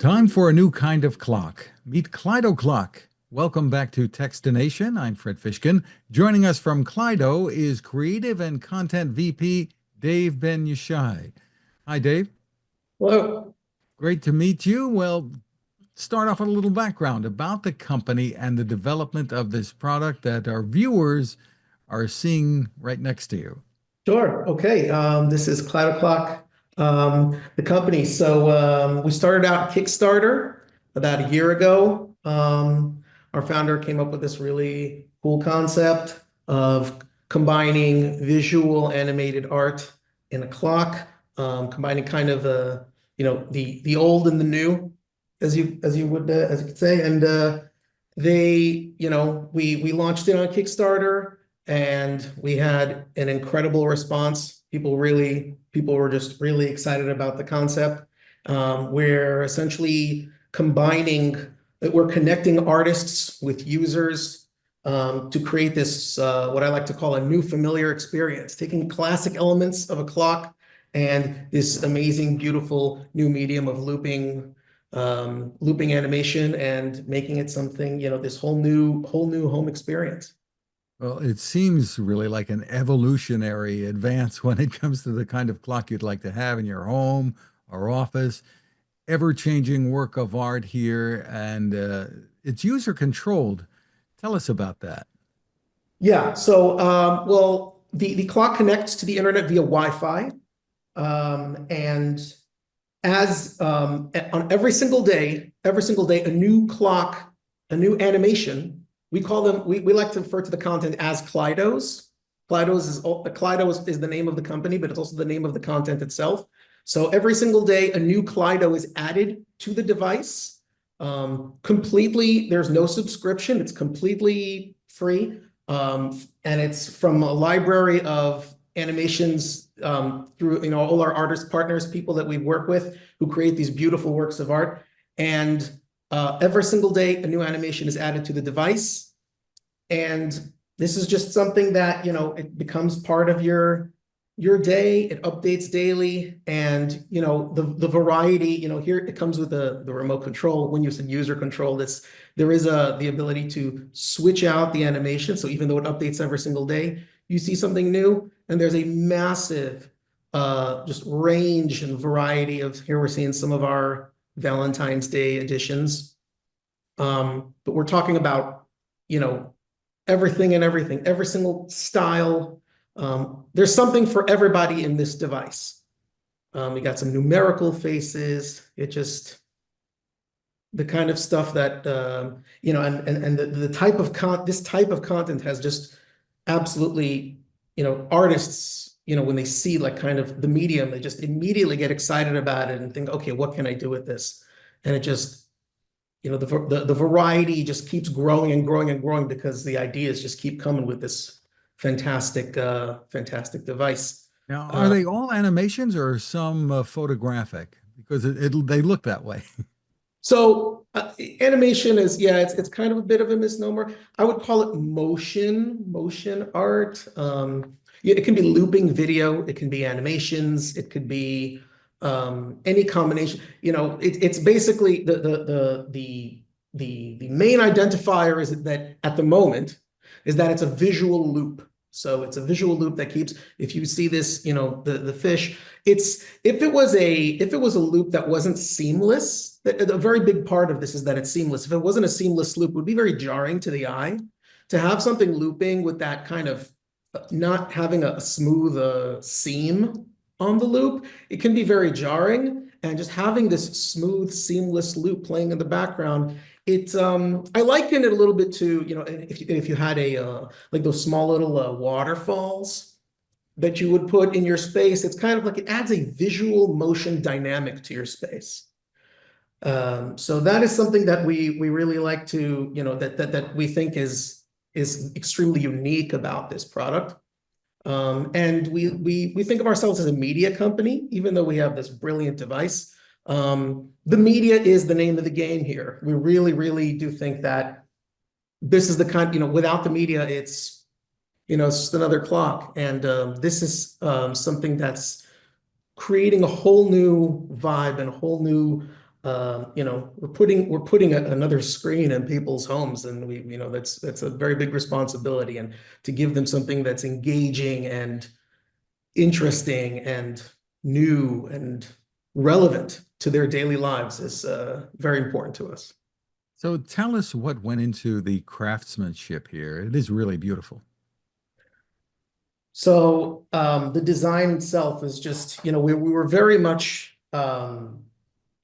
Time for a new kind of clock. Meet Klydoclock. Welcome back to Techstination. I'm Fred Fishkin. Joining us from Klydo is Creative and Content VP Dave Ben-Yshai. Hi, Dave. Hello. Great to meet you. Well, start off with a little background about the company and the development of this product that our viewers are seeing right next to you. Sure. Okay. This is Klydoclock, the company. So we started out Kickstarter about a year ago. Our founder came up with this really cool concept of combining visual animated art in a clock, combining kind of the old and the new, as you could say. And we launched it on Kickstarter. And we had an incredible response. People were just really excited about the concept. We're essentially we're connecting artists with users to create this, what I like to call a new familiar experience, taking classic elements of a clock and this amazing, beautiful new medium of looping animation and making it something, this whole new home experience. Well, it seems really like an evolutionary advance when it comes to the kind of clock you'd like to have in your home or office. Ever-changing work of art here, and it's user controlled. Tell us about that. Yeah. So, well, the clock connects to the internet via Wi-Fi, and as on every single day, a new clock, a new animation. We call them. We like to refer to the content as Klydos. Klydos is the name of the company, but it's also the name of the content itself. So every single day, a new Klydo is added to the device. Completely, there's no subscription. It's completely free, and it's from a library of animations through all our artist partners, people that we work with who create these beautiful works of art. And every single day, a new animation is added to the device. And this is just something that, it becomes part of your day. It updates daily. And, the variety, here it comes with the remote control. When you said user control, there is the ability to switch out the animation. So even though it updates every single day, you see something new. And there's a massive just range and variety of, here we're seeing some of our Valentine's Day editions. But we're talking about, everything and everything, every single style. There's something for everybody in this device. We got some numerical faces. It just, the kind of stuff that, and the type of this type of content has just absolutely, artists, when they see like kind of the medium, they just immediately get excited about it and think, okay, what can I do with this? And it just, the variety just keeps growing and growing and growing because the ideas just keep coming with this fantastic device. Now, are they all animations or some photographic? Because they look that way. So animation is, yeah, it's kind of a bit of a misnomer. I would call it motion art. Yeah, it can be looping video, it can be animations, it could be any combination. It's basically the main identifier is that at the moment is that it's a visual loop. So it's a visual loop that keeps, if you see this, the fish, if it was a loop that wasn't seamless, a very big part of this is that it's seamless. If it wasn't a seamless loop, it would be very jarring to the eye. To have something looping with that kind of not having a smooth seam on the loop, it can be very jarring. And just having this smooth, seamless loop playing in the background, I liken it a little bit to, if you had like those small little waterfalls that you would put in your space. It's kind of like it adds a visual motion dynamic to your space. So that is something that we really like to, that we think is extremely unique about this product. And we think of ourselves as a media company, even though we have this brilliant device. The media is the name of the game here. We really, really do think that this is the kind, without the media, it's just another clock. And this is something that's creating a whole new vibe and a whole new we're putting another screen in people's homes, and that's a very big responsibility. And to give them something that's engaging and interesting and new and relevant to their daily lives is very important to us. So tell us what went into the craftsmanship here. It is really beautiful. So the design itself is just, we were very much, you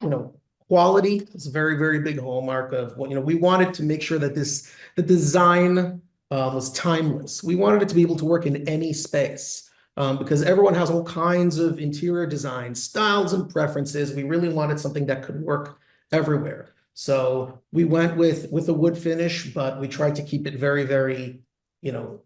know, quality is a very, very big hallmark of what, we wanted to make sure that the design was timeless. We wanted it to be able to work in any space because everyone has all kinds of interior design styles and preferences. We really wanted something that could work everywhere. So we went with a wood finish, but we tried to keep it very, very,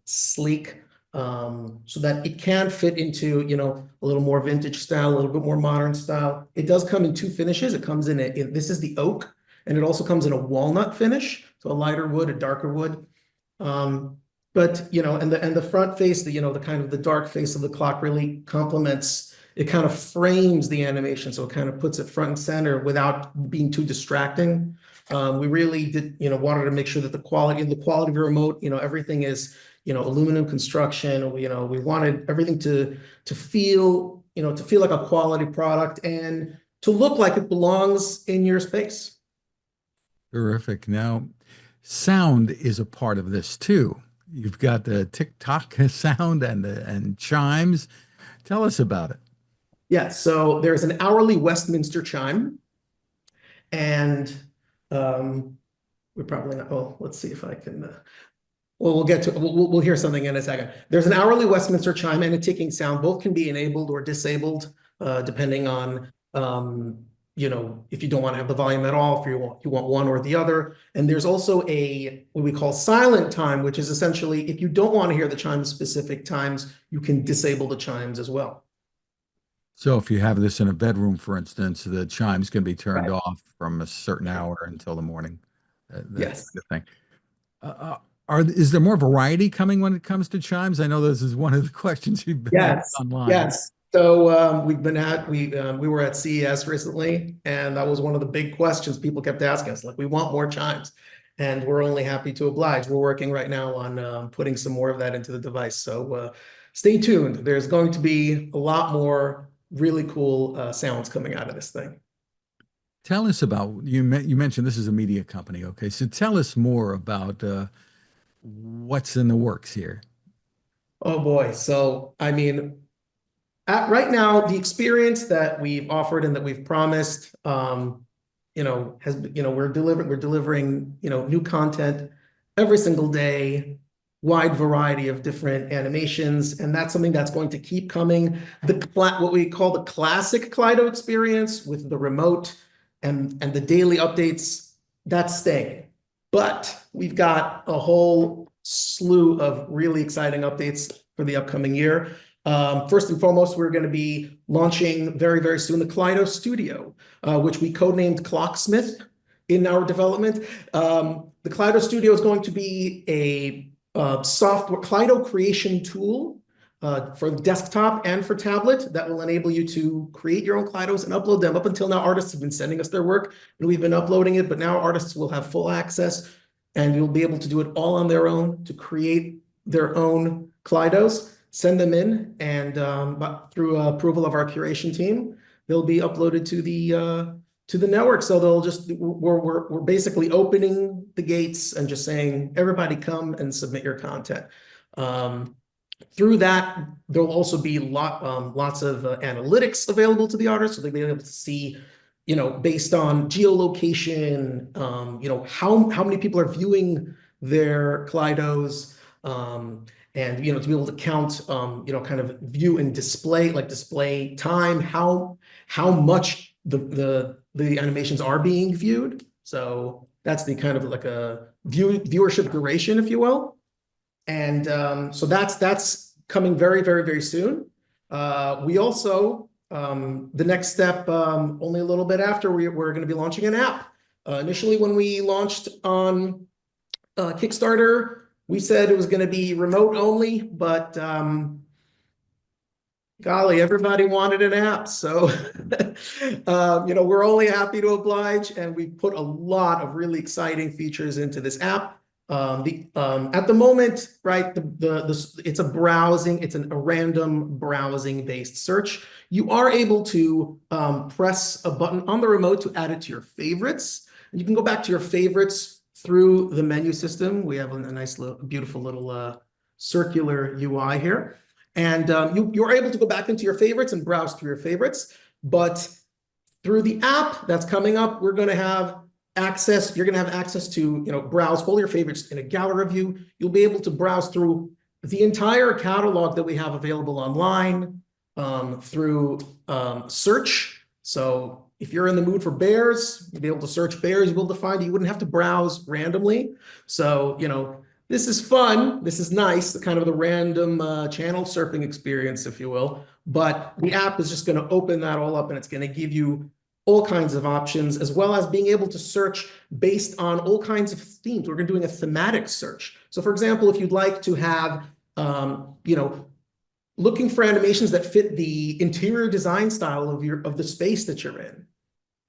sleek, so that it can fit into, a little more vintage style, a little bit more modern style. It does come in two finishes. It comes this is the oak, and it also comes in a walnut finish, so a lighter wood, a darker wood. Um, but and the front face, the kind of the dark face of the clock really complements. It kind of frames the animation, so it kind of puts it front and center without being too distracting. We really did, wanted to make sure that the quality of the remote, everything is, aluminum construction. We wanted everything to feel, to feel like a quality product and to look like it belongs in your space. Terrific. Now, sound is a part of this too. You've got the tick-tock sound and chimes. Tell us about it. Yeah, so there's an hourly Westminster chime, and we're probably not. Oh, let's see if I can. Well, we'll get to. We'll hear something in a second. There's an hourly Westminster chime and a ticking sound. Both can be enabled or disabled, depending on if you don't want to have the volume at all, if you want one or the other. And there's also what we call silent time, which is essentially if you don't want to hear the chimes specific times, you can disable the chimes as well. So if you have this in a bedroom, for instance, the chimes can be turned Right. off from a certain hour until the morning, that kind Yes. of thing. Is there more variety coming when it comes to chimes? I know this is one of the questions you've been asked Yes. online. Yes. So we were at CES recently, and that was one of the big questions people kept asking us. Like, we want more chimes, and we're only happy to oblige. We're working right now on putting some more of that into the device. So stay tuned. There's going to be a lot more really cool sounds coming out of this thing. Tell us about you mentioned this is a media company. Okay, so tell us more about what's in the works here. Oh boy. So I mean, right now, the experience that we've offered and that we've promised, we're delivering, new content every single day, wide variety of different animations, and that's something that's going to keep coming. What we call the classic Kleido experience with the remote and the daily updates, that's staying. But we've got a whole slew of really exciting updates for the upcoming year. First and foremost, we're going to be launching very, very soon the Kleido Studio, which we codenamed Clocksmith in our development. The Kleido Studio is going to be a software Kleido creation tool for desktop and for tablet that will enable you to create your own Kleidos and upload them. Up until now, artists have been sending us their work and we've been uploading it, but now artists will have full access and you'll be able to do it all on their own to create their own Kleidos, send them in, and through approval of our curation team, they'll be uploaded to the network. So we're basically opening the gates and just saying, everybody come and submit your content. Through that, there'll also be lots of analytics available to the artists, so they'll be able to see, based on geolocation, how many people are viewing their Kleidos, and to be able to count, kind of view and display, like display time, how much the animations are being viewed. So that's the kind of like a viewership duration, if you will. And so that's coming very, very, very soon. We also, the next step, only a little bit after, we're going to be launching an app. Initially, when we launched on Kickstarter, we said it was going to be remote only, but Golly, everybody wanted an app. So, we're only happy to oblige, and we've put a lot of really exciting features into this app. At the moment, right, it's a random browsing based search. You are able to press a button on the remote to add it to your favorites. And you can go back to your favorites through the menu system. We have a nice little, beautiful little circular UI here. And you're able to go back into your favorites and browse through your favorites. But through the app that's coming up, you're going to have access to, browse all your favorites in a gallery view. You'll be able to browse through the entire catalog that we have available online through search. So if you're in the mood for bears, you'll be able to search bears, you'll be able to find it. You wouldn't have to browse randomly. So, this is fun. This is nice, kind of the random channel surfing experience, if you will. But the app is just going to open that all up, and it's going to give you all kinds of options, as well as being able to search based on all kinds of themes. We're going to be doing a thematic search. So, for example, if you'd like to have, looking for animations that fit the interior design style of the space that you're in,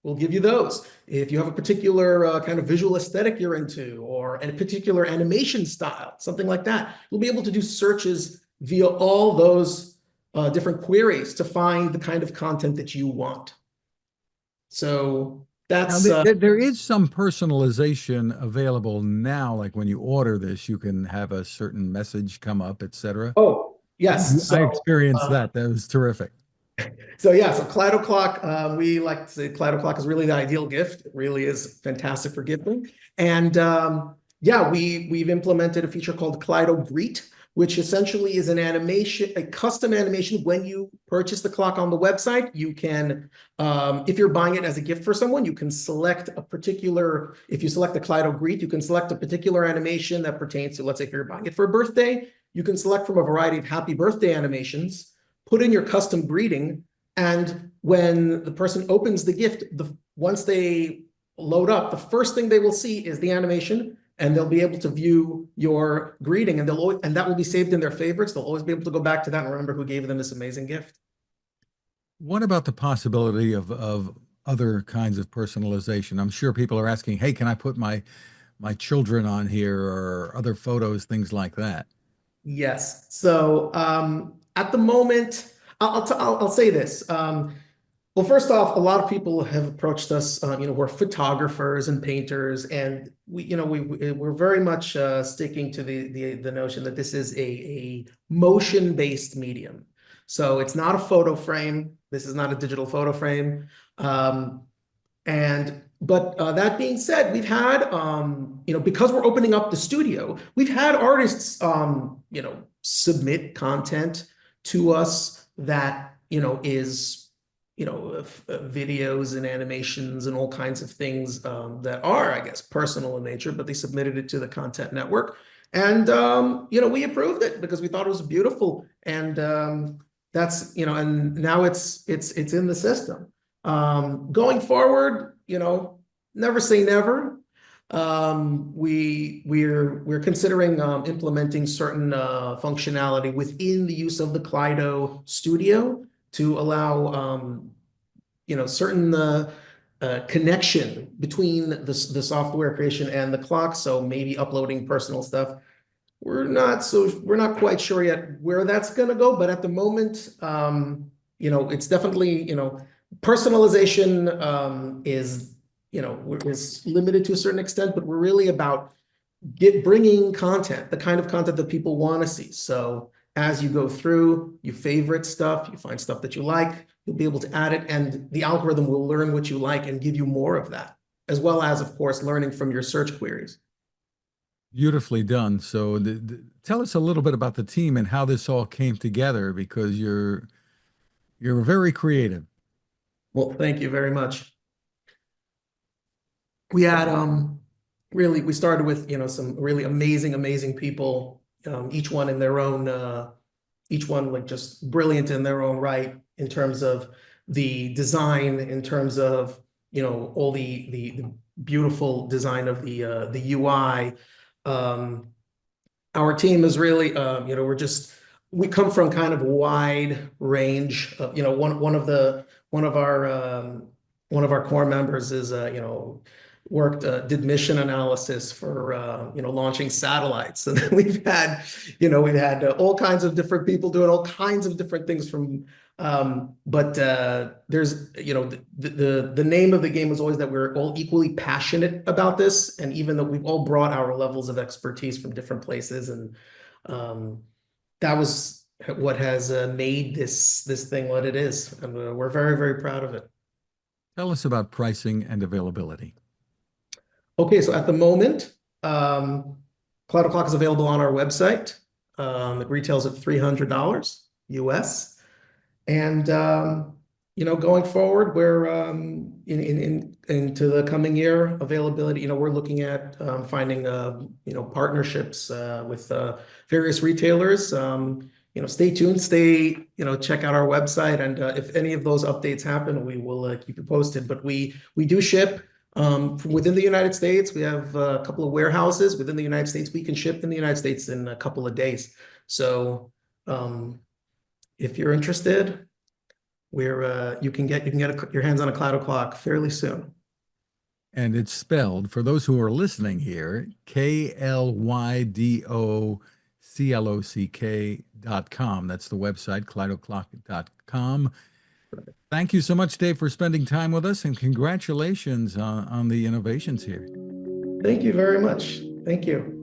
we'll give you those. If you have a particular kind of visual aesthetic you're into, or a particular animation style, something like that, you'll be able to do searches via all those different queries to find the kind of content that you want. So that's there is some personalization available now. Like when you order this, you can have a certain message come up, etc. oh yes. I experienced that. That was terrific. So Klydoclock, we like to say Klydoclock is really the ideal gift. It really is fantastic for gifting. And we've implemented a feature called Klydo Greet, which essentially is an animation, a custom animation. When you purchase the clock on the website, you can, if you're buying it as a gift for someone, you can select if you select the Klydo Greet, you can select a particular animation that pertains to, let's say if you're buying it for a birthday, you can select from a variety of happy birthday animations, put in your custom greeting, and when the person opens the gift, once they load up, the first thing they will see is the animation, and they'll be able to view your greeting, and that will be saved in their favorites. They'll always be able to go back to that and remember who gave them this amazing gift. What about the possibility of other kinds of personalization? I'm sure people are asking, "Hey, can I put my children on here or other photos, things like that?" Yes. So at the moment, I'll say this. Well, first off, a lot of people have approached us. We're photographers and painters, and we're very much sticking to the notion that this is a motion-based medium. So it's not a photo frame. This is not a digital photo frame. But that being said, we've had, because we're opening up the studio, we've had artists, submit content to us that, is, videos and animations and all kinds of things that are, I guess, personal in nature, but they submitted it to the content network. And, we approved it because we thought it was beautiful. And that's, and now it's in the system. Going forward, never say never. We're considering implementing certain functionality within the use of the Klydo Studio to allow certain connection between the software creation and the clock. So maybe uploading personal stuff. We're not quite sure yet where that's going to go, but at the moment, it's definitely, personalization is limited to a certain extent, but we're really about bringing content, the kind of content that people want to see. So as you go through, you favorite stuff, you find stuff that you like, you'll be able to add it, and the algorithm will learn what you like and give you more of that, as well as, of course, learning from your search queries. Beautifully done. So tell us a little bit about the team and how this all came together, because you're very creative. Well, thank you very much. We had we started with some really amazing people, each one in their own each one like just brilliant in their own right in terms of the design, in terms of all the beautiful design of the UI. Our team is really we're just we come from kind of a wide range of, one of our one of our core members is worked did mission analysis for launching satellites, and we've had all kinds of different people doing all kinds of different things from but there's the name of the game is always that we're all equally passionate about this, and even though we've all brought our levels of expertise from different places, and that was what has made this thing what it is, and we're very, very proud of it. Tell us about pricing and availability. Okay, so at the moment, Klydoclock is available on our website. It retails at $300 US. And going forward, we're into the coming year availability. We're looking at finding partnerships with various retailers. Stay tuned. Check out our website, and if any of those updates happen, we will keep you posted. But we do ship from within the United States. We have a couple of warehouses within the United States. We can ship in the United States in a couple of days. So if you're interested, you can get your hands on a Klydoclock fairly soon. And it's spelled, for those who are listening here, KLYDOCLOCK.com. That's the website, Klydoclock.com. Thank you so much, Dave, for spending time with us, and congratulations on the innovations here. Thank you very much. Thank you.